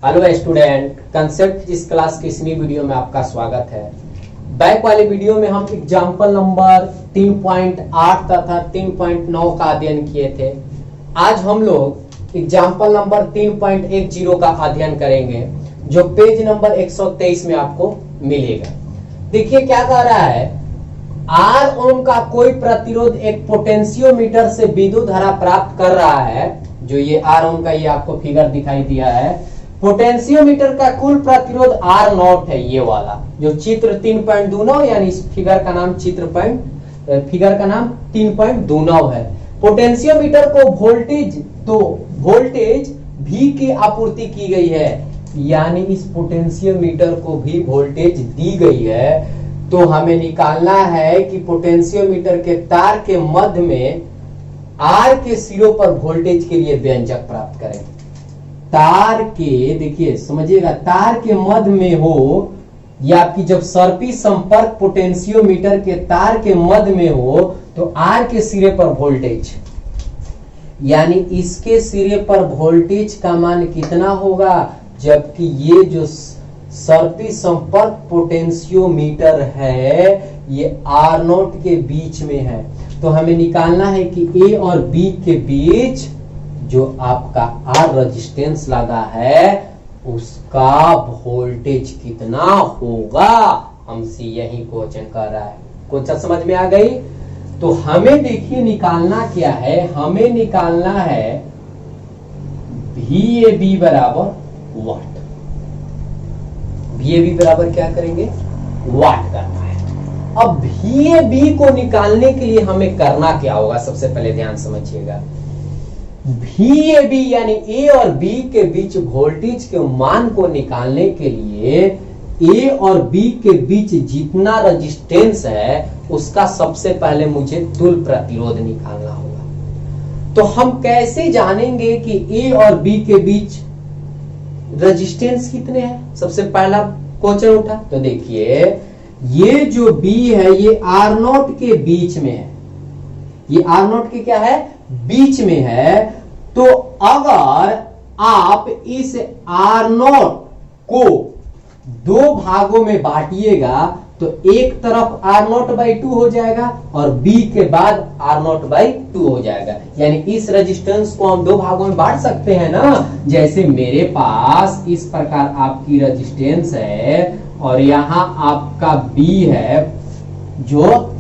Hello student, concept physics class की इसमें video में आपका स्वागत है। बैक वाले वीडियो में हम एग्जाम्पल नंबर 3.8 तथा 3.9 का अध्ययन किए थे। आज हम लोग एग्जाम्पल नंबर 3.10 का अध्ययन करेंगे, जो पेज नंबर 123 में आपको मिलेगा। देखिए क्या कह रहा है, आर ओम का कोई प्रतिरोध एक पोटेंशियोमीटर से विद्युत धारा प्राप्त कर रहा है। जो ये आर ओम का ये आपको फिगर दिखाई दिया है, पोटेंशियोमीटर का कुल प्रतिरोध आर नॉट है। ये वाला जो चित्र 3.29 यानी इस फिगर का नाम फिगर का नाम 3.29 है। पोटेंशियोमीटर को वोल्टेज V की आपूर्ति की गई है, यानी इस पोटेंशियोमीटर को भी वोल्टेज दी गई है। तो हमें निकालना है कि पोटेंशियोमीटर के तार के मध्य में आर के सिरों पर वोल्टेज के लिए व्यंजक प्राप्त करें। तार के, देखिए समझिएगा, तार के मध्य में हो या आपकी जब सर्पी संपर्क पोटेंशियोमीटर के तार के मध्य में हो तो आर के सिरे पर वोल्टेज, यानी इसके सिरे पर वोल्टेज का मान कितना होगा, जबकि ये जो सर्पी संपर्क पोटेंशियोमीटर है ये आर नॉट के बीच में है। तो हमें निकालना है कि ए और बी के बीच जो आपका आर रेजिस्टेंस लगा है उसका वोल्टेज कितना होगा। हमसे यही क्वेश्चन कर रहा है। क्वेश्चन समझ में आ गई? तो हमें देखिए निकालना क्या है, हमें निकालना है VAB बराबर वाट। VAB बराबर क्या करेंगे, वाट करना है। अब VAB को निकालने के लिए हमें करना क्या होगा, सबसे पहले ध्यान समझिएगा। VAB यानी A और B के बीच वोल्टेज के मान को निकालने के लिए A और B के बीच जितना रेजिस्टेंस है उसका सबसे पहले मुझे तुल्य प्रतिरोध निकालना होगा। तो हम कैसे जानेंगे कि A और B के बीच रेजिस्टेंस कितने हैं? सबसे पहला क्वेश्चन उठा तो देखिए, ये जो B है ये R नॉट के बीच में है। ये R नॉट के क्या है, बीच में है। तो अगर आप इस आर नॉट को दो भागों में बांटिएगा तो एक तरफ आर नॉट बाई 2 हो जाएगा और बी के बाद आर नॉट बाई 2 हो जाएगा। यानी इस रेजिस्टेंस को हम दो भागों में बांट सकते हैं ना। जैसे मेरे पास इस प्रकार आपकी रेजिस्टेंस है और यहां आपका बी है, जो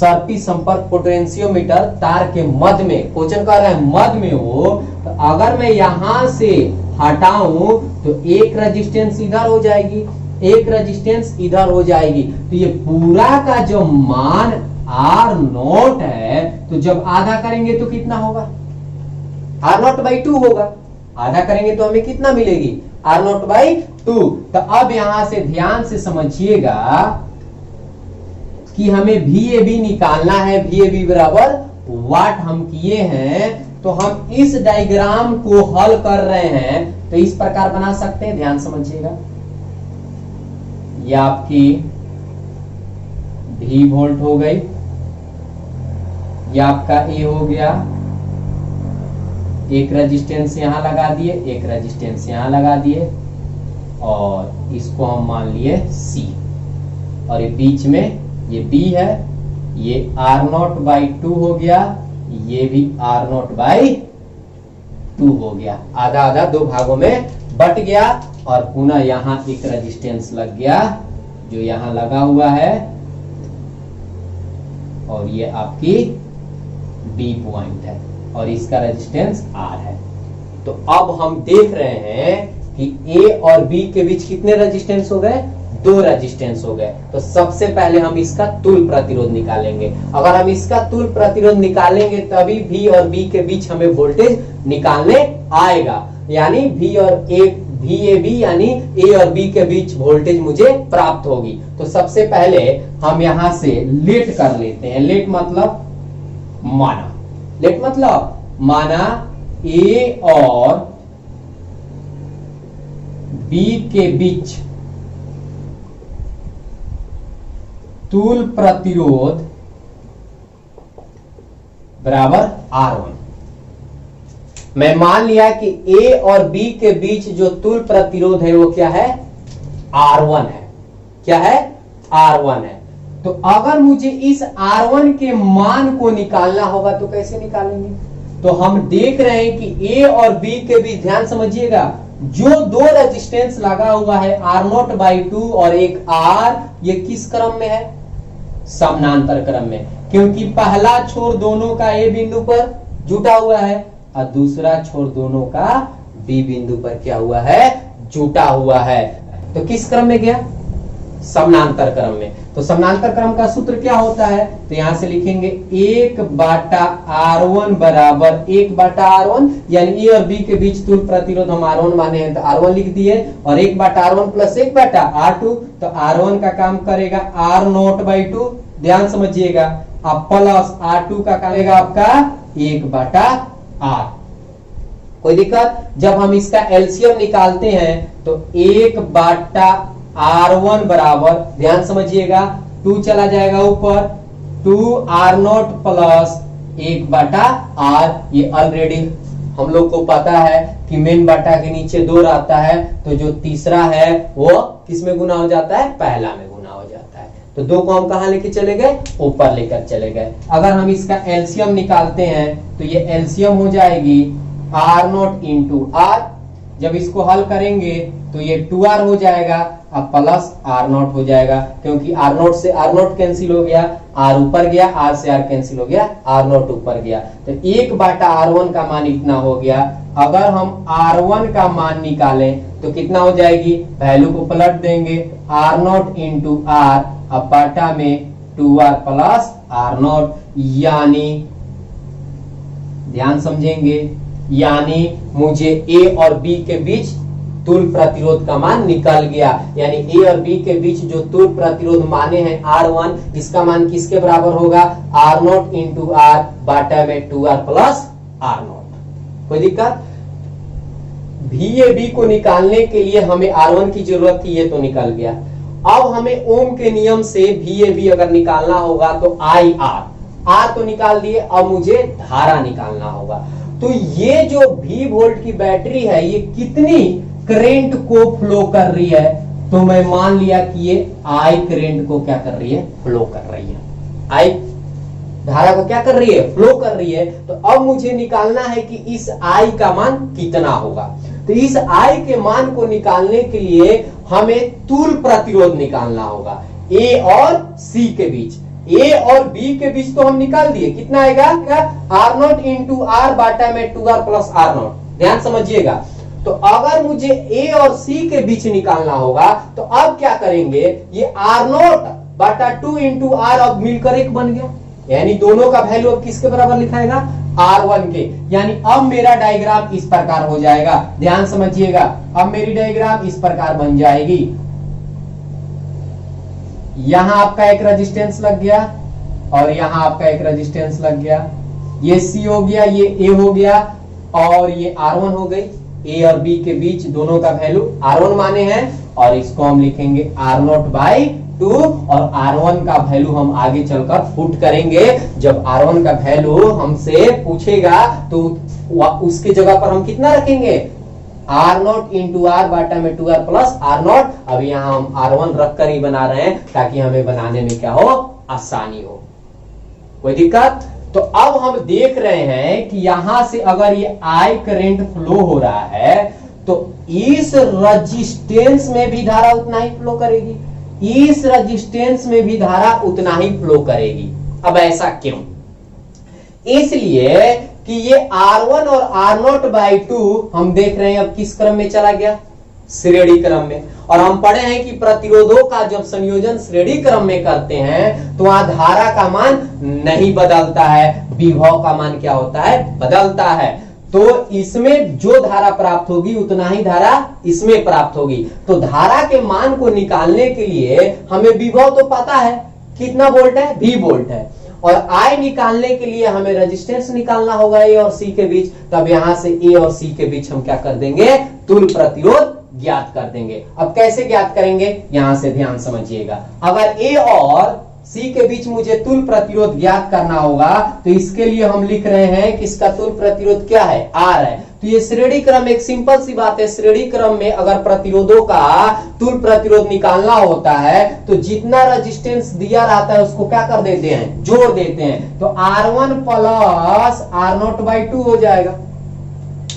सर्पी संपर्क पोटेंशियोमीटर तार के मध्य में, क्वेश्चन कह रहा है मध्य में हो, तो अगर मैं यहां से हटाऊं तो एक रेजिस्टेंस इधर हो जाएगी, एक रेजिस्टेंस इधर हो जाएगी। तो ये पूरा का जो मान आर नॉट है, तो जब आधा करेंगे तो कितना होगा, आर नॉट बाई 2 होगा। आधा करेंगे तो हमें कितना मिलेगी, आर नॉट बाई 2। तो अब यहां से ध्यान से समझिएगा कि हमें VAB निकालना है। VAB बराबर वाट हम किए हैं। तो हम इस डायग्राम को हल कर रहे हैं तो इस प्रकार बना सकते हैं। ध्यान समझिएगा, यह आपकी V वोल्ट हो गई, यह आपका A हो गया, एक रेजिस्टेंस यहां लगा दिए, एक रेजिस्टेंस यहां लगा दिए और इसको हम मान लिए C। और ये बीच में ये B है, ये R नॉट बाई 2 हो गया, ये भी R नॉट बाई 2 हो गया। आधा आधा दो भागों में बट गया और पुनः यहां एक रेजिस्टेंस लग गया जो यहां लगा हुआ है और ये आपकी B पॉइंट है और इसका रेजिस्टेंस R है। तो अब हम देख रहे हैं कि A और B के बीच कितने रेजिस्टेंस हो गए, दो रेजिस्टेंस हो गए। तो सबसे पहले हम इसका तुल्य प्रतिरोध निकालेंगे। अगर हम इसका तुल्य प्रतिरोध निकालेंगे तभी V और B के बीच हमें वोल्टेज निकालने आएगा। यानी VAB यानी A और B के बीच वोल्टेज मुझे प्राप्त होगी। तो सबसे पहले हम यहां से लेट कर लेते हैं। लेट मतलब माना, लेट मतलब माना A और B के बीच तुल्य प्रतिरोध बराबर R1। मैं मान लिया कि ए और बी के बीच जो तुल प्रतिरोध है वो क्या है, R1 है। क्या है, R1 है। तो अगर मुझे इस R1 के मान को निकालना होगा तो कैसे निकालेंगे? तो हम देख रहे हैं कि ए और बी के बीच, ध्यान समझिएगा, जो दो रेजिस्टेंस लगा हुआ है R0/2 और एक R, ये किस क्रम में है, समानांतर क्रम में, क्योंकि पहला छोर दोनों का ए बिंदु पर जुटा हुआ है और दूसरा छोर दोनों का बी बिंदु पर क्या हुआ है, जुटा हुआ है। तो किस क्रम में गया, समानांतर क्रम में। तो समानांतर क्रम का सूत्र क्या होता है, तो यहां से लिखेंगे 1/R1 बराबर 1/R1, यानी ए और बी के बीच तुल प्रतिरोध हम R1 माने हैं तो R1 लिख दिए, और 1/R1 प्लस 1/R2, तो R1 का काम करेगा R0/2, ध्यान समझिएगा, अब प्लस R2 का करेगा आपका 1/R। कोई दिक्कत? जब हम इसका एलसीएम निकालते हैं तो 1/R1 बराबर, ध्यान समझिएगा, 2 चला जाएगा ऊपर, 2R0 प्लस 1/R। ये ऑलरेडी हम लोग को पता है कि मेन बटा के नीचे 2 रहता है, तो जो तीसरा है वो किस में गुना हो जाता है, पहला में गुना हो जाता है। तो 2 को हम कहां लेके चले गए, ऊपर लेकर चले गए। अगर हम इसका एलसीएम निकालते हैं तो ये एलसीएम हो जाएगी R0 इंटू R। जब इसको हल करेंगे तो ये 2R हो जाएगा, अब प्लस R0 हो जाएगा, क्योंकि R0 से R0 कैंसिल हो गया, R ऊपर गया, R से R कैंसिल हो गया, R0 ऊपर गया, तो 1/R1 का मान इतना हो गया। अगर हम R1 का मान निकालें तो कितना हो जाएगी, वैल्यू को पलट देंगे, R0 इंटू R, अब बाटा में 2R प्लस R0, यानी ध्यान समझेंगे, यानी मुझे ए और बी के बीच तुल प्रतिरोध का मान निकल गया। यानी ए और बी के बीच जो तुल प्रतिरोध माने हैं R1, इसका मान किसके बराबर होगा, R0 इंटू R बाटा में 2R प्लस R0। कोई दिक्कत? VAB को निकालने के लिए हमें R1 की जरूरत थी, ये तो निकल गया। अब हमें ओम के नियम से VAB अगर निकालना होगा तो R तो निकाल दिए, अब मुझे धारा निकालना होगा। तो ये जो V वोल्ट की बैटरी है ये कितनी करंट को फ्लो कर रही है, तो मैं मान लिया कि ये I करंट को क्या कर रही है, फ्लो कर रही है। I धारा को क्या कर रही है, फ्लो कर रही है। तो अब मुझे निकालना है कि इस I का मान कितना होगा। तो इस I के मान को निकालने के लिए हमें तुल प्रतिरोध निकालना होगा A और C के बीच। A और B के बीच तो हम निकाल दिए, कितना आएगा, R0 इंटू R बाटा में 2R प्लस R0। ध्यान समझिएगा, तो अगर मुझे A और C के बीच निकालना होगा तो अब क्या करेंगे, ये R0 बाटा 2 इंटू R अब मिलकर 1 बन गया, यानी दोनों का वैल्यू अब किसके बराबर लिखाएगा, R1 के। यानी अब मेरा डायग्राम इस प्रकार हो जाएगा, ध्यान समझिएगा, अब मेरी डायग्राम इस प्रकार बन जाएगी। यहां आपका एक रेजिस्टेंस लग गया और यहां आपका एक रेजिस्टेंस लग गया, ये C हो गया, ये A हो गया और ये R1 हो गई। A और B के बीच दोनों का वैल्यू R1 माने हैं और इसको हम लिखेंगे R0/2 और R1 का वैल्यू हम आगे चलकर पुट करेंगे। जब R1 का वैल्यू हमसे पूछेगा तो उसके जगह पर हम कितना रखेंगे, R0 इंटू R बाटा में 2R प्लस R0। अब यहां हम R1 रखकर ही बना रहे हैं ताकि हमें बनाने में क्या हो, आसानी हो। कोई दिक्कत? तो अब हम देख रहे हैं कि यहां से अगर ये I करंट फ्लो हो रहा है तो इस रेजिस्टेंस में भी धारा उतना ही फ्लो करेगी, इस रेजिस्टेंस में भी धारा उतना ही फ्लो करेगी। अब ऐसा क्यों? इसलिए कि ये R1 और R0/2 हम देख रहे हैं अब किस क्रम में चला गया, श्रेणी क्रम में। और हम पढ़े हैं कि प्रतिरोधों का जब संयोजन श्रेणी क्रम में करते हैं तो वहां धारा का मान नहीं बदलता है, विभव का मान क्या होता है, बदलता है। तो इसमें जो धारा प्राप्त होगी उतना ही धारा इसमें प्राप्त होगी। तो धारा के मान को निकालने के लिए हमें विभव तो पता है कितना वोल्ट है, V वोल्ट है, और I निकालने के लिए हमें रेजिस्टेंस निकालना होगा A और C के बीच। तब यहां से A और C के बीच हम क्या कर देंगे, तुल प्रतिरोध ज्ञात कर देंगे। अब कैसे ज्ञात करेंगे, यहां से ध्यान समझिएगा। अगर A और सी के बीच मुझे तुल प्रतिरोध ज्ञात करना होगा, तो इसके लिए हम लिख रहे हैं कि इसका तुल प्रतिरोध क्या है, आर है। तो ये श्रेणी क्रम, एक सिंपल सी बात है, श्रेणी क्रम में अगर प्रतिरोधों का तुल प्रतिरोध निकालना होता है तो जितना रेजिस्टेंस दिया रहता है उसको क्या कर देते हैं, जोड़ देते हैं। तो R1 प्लस R0/2 हो जाएगा,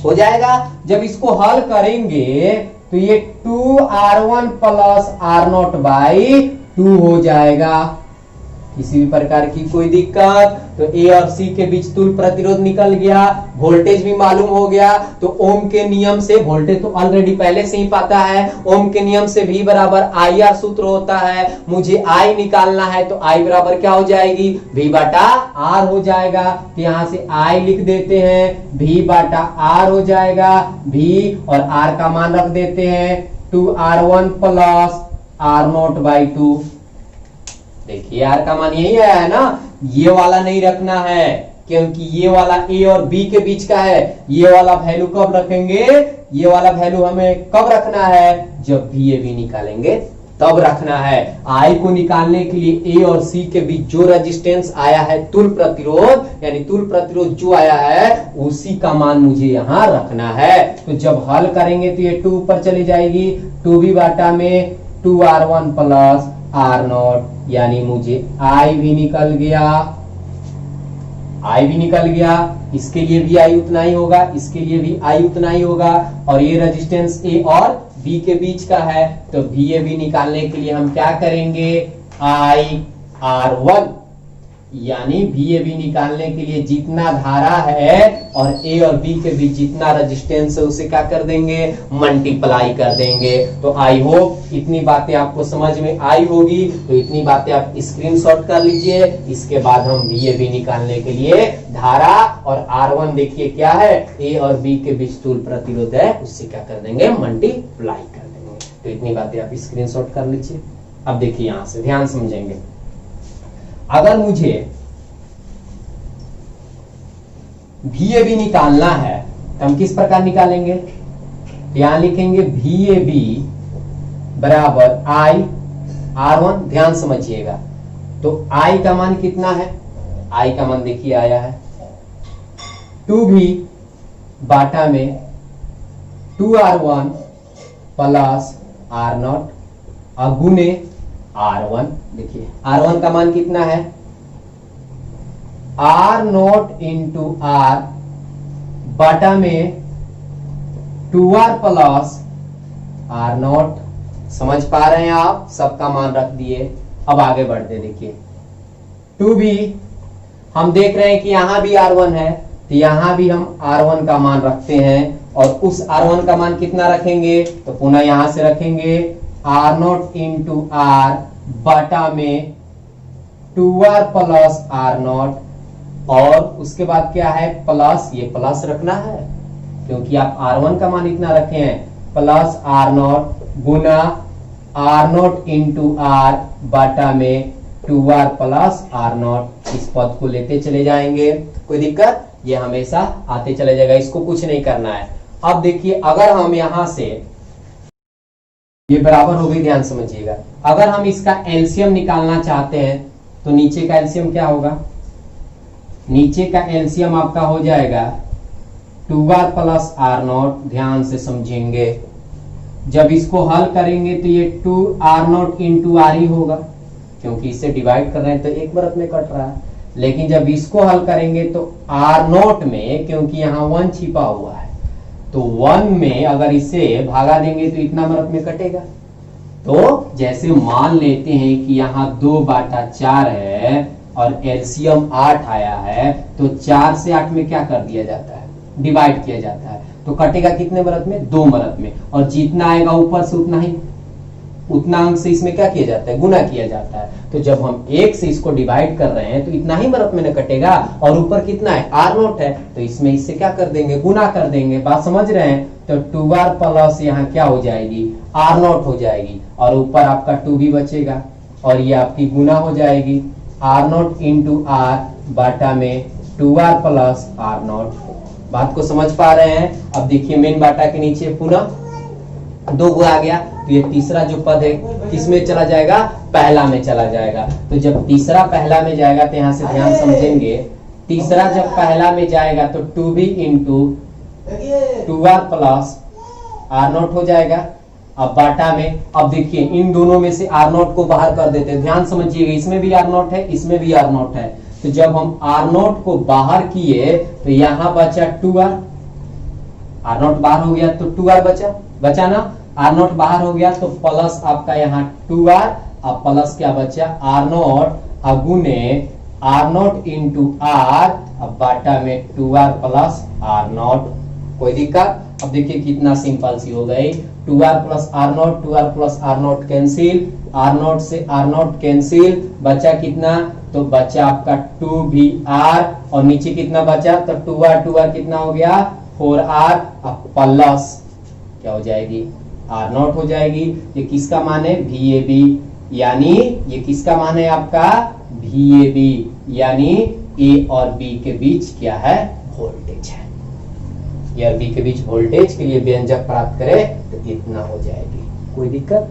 हो जाएगा। जब इसको हल करेंगे तो ये 2R1 प्लस R0/2 हो जाएगा। किसी भी प्रकार की कोई दिक्कत, तो ए और सी के बीच तुल प्रतिरोध निकल गया, वोल्टेज भी मालूम हो गया। तो ओम के नियम से, वोल्टेज तो ऑलरेडी पहले से ही पता है, ओम के नियम से V बराबर IR सूत्र होता है। मुझे I निकालना है तो I बराबर क्या हो जाएगी, V बटा R हो जाएगा। तो यहां से I लिख देते हैं, V बटा R हो जाएगा। V और R का मान रख देते हैं 2R1 प्लस R0/2। देखिए यार का मान यही आया है ना, ये वाला नहीं रखना है क्योंकि ये वाला ए और बी के बीच का है। ये वाला वैल्यू कब रखेंगे, ये वाला वैल्यू हमें कब रखना है, जब बी ए बी निकालेंगे तब रखना है। आई को निकालने के लिए ए और सी के बीच जो रेजिस्टेंस आया है, तुल प्रतिरोध, यानी तुल प्रतिरोध जो आया है उसी का मान मुझे यहां रखना है। तो जब हल करेंगे तो ये 2 ऊपर चली जाएगी, 2b बाटा में 2R1 प्लस R0, यानी मुझे I भी निकल गया, I भी निकल गया। इसके लिए भी I उतना ही होगा, इसके लिए भी I उतना ही होगा। और ये रेजिस्टेंस A और B के बीच का है, तो VAB निकालने के लिए हम क्या करेंगे, IR1, यानी VAB निकालने के लिए जितना धारा है और A और B के बीच जितना रेजिस्टेंस है उसे क्या कर देंगे, मल्टीप्लाई कर देंगे। तो आई होप इतनी बातें आपको समझ में आई होगी। तो इतनी बातें आप स्क्रीनशॉट कर लीजिए। इसके बाद हम VAB निकालने के लिए धारा और R1 देखिए क्या है, A और B के बीच तुल प्रतिरोध है, उससे क्या कर देंगे, मल्टीप्लाई कर देंगे। तो इतनी बातें आप स्क्रीनशॉट कर लीजिए। अब देखिए यहां से ध्यान समझेंगे, अगर मुझे VAB निकालना है तो हम किस प्रकार निकालेंगे, यहां लिखेंगे VAB बराबर IR1। ध्यान समझिएगा, तो I का मान कितना है, I का मान देखिए आया है 2B बाटा में 2R1 प्लस R0 गुने R1। देखिए R1 का मान कितना है, R0 इंटू R बटा में 2R प्लस R0। समझ पा रहे हैं आप, सबका मान रख दिए। अब आगे बढ़ते, देखिए 2B, हम देख रहे हैं कि यहां भी R1 है, तो यहां भी हम R1 का मान रखते हैं। और उस R1 का मान कितना रखेंगे, तो पुनः यहां से रखेंगे R0 इंटू R बटा में 2R प्लस R0। और उसके बाद क्या है, प्लस, ये प्लस रखना है क्योंकि आप R1 का मान इतना रखे हैं, प्लस R0 गुना R0 इंटू R बटा में 2R प्लस R0। इस पद को लेते चले जाएंगे, कोई दिक्कत, ये हमेशा आते चले जाएगा, इसको कुछ नहीं करना है। अब देखिए अगर हम यहां से, ये बराबर हो गई, ध्यान समझिएगा, अगर हम इसका एलसीएम निकालना चाहते हैं तो नीचे का एलसीएम क्या होगा, नीचे का एलसीएम आपका हो जाएगा 2R प्लस R0। ध्यान से समझेंगे, जब इसको हल करेंगे तो ये 2R0 इंटू R ही होगा क्योंकि इसे डिवाइड कर रहे हैं तो एक मिनट में कट रहा है। लेकिन जब इसको हल करेंगे तो R0 में, क्योंकि यहाँ 1 छिपा हुआ है, तो 1 में अगर इसे भागा देंगे तो इतना मिनट में कटेगा। तो जैसे मान लेते हैं कि यहाँ 2 बाटा 4 है और एलसीएम 8 आया है, तो 4 से 8 में क्या कर दिया जाता है, डिवाइड किया जाता है, तो कटेगा कितने मिनट में, 2 मिनट में। और जितना आएगा ऊपर से उतना ही, उतना अंक से इसमें क्या किया जाता है, गुना किया जाता है। तो जब हम 1 से इसको डिवाइड कर रहे हैं तो इतना ही मिनट में न कटेगा। और ऊपर कितना है, R0 है, तो इसमें इससे क्या कर देंगे, गुना कर देंगे। बात समझ रहे हैं, तो 2R प्लस यहाँ क्या हो जाएगी, R0 हो जाएगी, और ऊपर आपका 2B बचेगा और ये आपकी गुना हो जाएगी R0 इंटू R बाटा में 2R प्लस R0। बात को समझ पा रहे हैं। अब देखिए मेन बाटा के नीचे पुनः 2 गुना आ गया, तो ये तीसरा जो पद है किस में चला जाएगा, पहला में चला जाएगा। तो जब तीसरा पहला में जाएगा तो यहां से ध्यान समझेंगे, तीसरा जब पहला में जाएगा तो 2b into 2r plus r0 हो जाएगा। अब बाटा में, अब देखिए इन दोनों में से r0 को बाहर कर देते हैं, ध्यान समझिएगा, इसमें भी r0 है, इसमें भी r0 है। तो जब हम r0 को बाहर किए तो यहां बचा 2r, r0 बाहर हो गया तो 2r बचा ना, r0 बाहर हो गया तो प्लस आपका यहाँ 2r, अब प्लस क्या बचा r0 अगुने r0 इंटू r, अब बाटा में 2r प्लस r0। कोई दिक्कत? अब देखिए कितना सिंपल सी हो गई, 2r plus r0, 2r plus r0 cancel, r0 से r0 कैंसिल, बचा कितना, तो बचा आपका 2br, और नीचे कितना बचा, तो 2r कितना हो गया 4r, अब प्लस क्या हो जाएगी, r0 हो जाएगी। ये किसका मान है, VAB, यानी ये किसका मान है आपका, VAB, यानी A और B के बीच क्या है, वोल्टेज है। ए और बी के बीच वोल्टेज के लिए व्यंजक प्राप्त करें तो इतना हो जाएगी। कोई दिक्कत?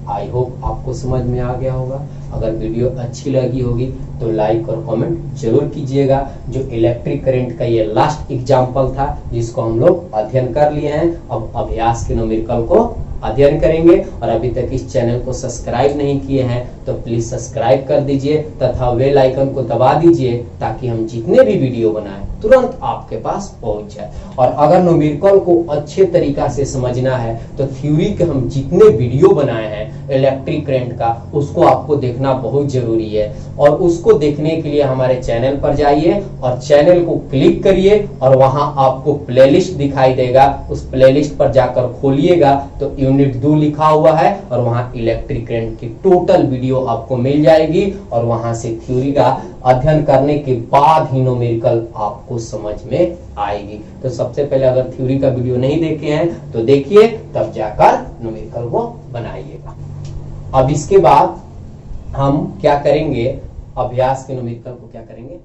आई होप आपको समझ में आ गया होगा। अगर वीडियो अच्छी लगी होगी तो लाइक और कमेंट जरूर कीजिएगा। जो इलेक्ट्रिक करंट का ये लास्ट एग्जाम्पल था जिसको हम लोग अध्ययन कर लिए हैं, अब अभ्यास के न्यूमेरिकल को अध्ययन करेंगे। और अभी तक इस चैनल को सब्सक्राइब नहीं किए हैं तो प्लीज सब्सक्राइब कर दीजिए तथा बेल आइकन को दबा दीजिए ताकि हम जितने भी वीडियो बनाएं तुरंत आपके पास पहुंच जाए। और अगर न्यूमेरिकल को अच्छे तरीका से समझना है तो थ्योरी के हम जितने वीडियो बनाए हैं इलेक्ट्रिक करंट का, उसको आपको देखना बहुत जरूरी है। और उसको देखने के लिए हमारे चैनल पर जाइए और चैनल को क्लिक करिए और वहां आपको प्लेलिस्ट दिखाई देगा, उस प्लेलिस्ट पर जाकर खोलिएगा तो यूनिट 2 लिखा हुआ है और वहां इलेक्ट्रिक करंट की टोटल वीडियो आपको मिल जाएगी। और वहां से थ्योरी का अध्ययन करने के बाद ही न्यूमेरिकल आपको समझ में आएगी। तो सबसे पहले अगर थ्योरी का वीडियो नहीं देखे हैं तो देखिए, तब जाकर न्यूमेरिकल को बनाइएगा। अब इसके बाद हम क्या करेंगे, अभ्यास के न्यूमेरिकल को क्या करेंगे